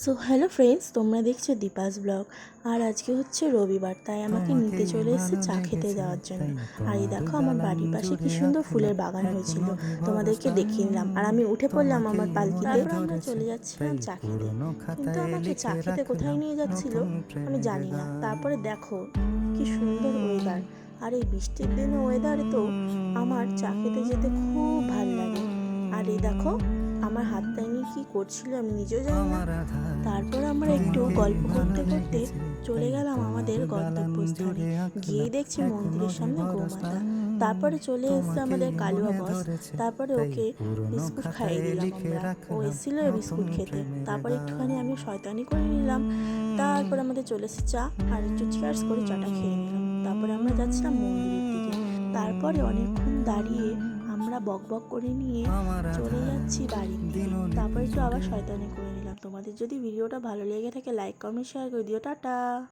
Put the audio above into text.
So hello friends, তোমরা দেখছো Deepa's blog. আর আজকে হচ্ছে রবিবার, তাই আমাকে নিতে চলে এসেছে চা খেতে যাওয়ার জন্য। আর এই দেখো, আমার বাড়ির পাশে কি সুন্দর ফুলের বাগান হয়েছিল, তোমাদেরকে দেখিয়ে নিলাম। আর আমি উঠে পড়লাম আমার পালকিতে। তারপর আমরা চলে যাচ্ছিলাম চা খেতে, কিন্তু আমাকে চা খেতে কোথায় নিয়ে যাচ্ছিল আমি জানি না। তারপরে দেখো কি সুন্দর ওয়েদার, আর এই বৃষ্টির দিনে ওয়েদারে তো আমার চা খেতে যেতে খুব ভালো লাগে। আর এই দেখো আমার হাতটা নিয়ে কি করছিল আমি নিজেও জানি না। তারপর আমরা একটু গল্প করতে করতে চলে গেলাম আমাদের গন্তব্যস্থলে। গিয়ে দেখছি মন্দিরের সামনে গোমাতা। তারপরে চলে এসছে আমাদের কালুয়া বস। তারপরে ওকে বিস্কুট খাইয়ে দিলাম আমরা। ও এসেছিল বিস্কুট খেতে। তারপরে একটুখানি আমি শয়তানি করে নিলাম। তারপর আমাদের চলে এসেছে চা, আর একটু চিয়ার্স করে চাটা খেয়ে নিলাম। তারপরে আমরা যাচ্ছিলাম মন্দিরের দিকে। তারপরে অনেকক্ষণ দাঁড়িয়ে আমরা বকবক করে নিয়ে চলে যাচ্ছি বাড়ির দিকে। তারপরে একটু আবার শয়তানি করে নিলাম। তোমাদের যদি ভিডিওটা ভালো লেগে থাকে লাইক কমেন্ট শেয়ার করে দিও। টাটা।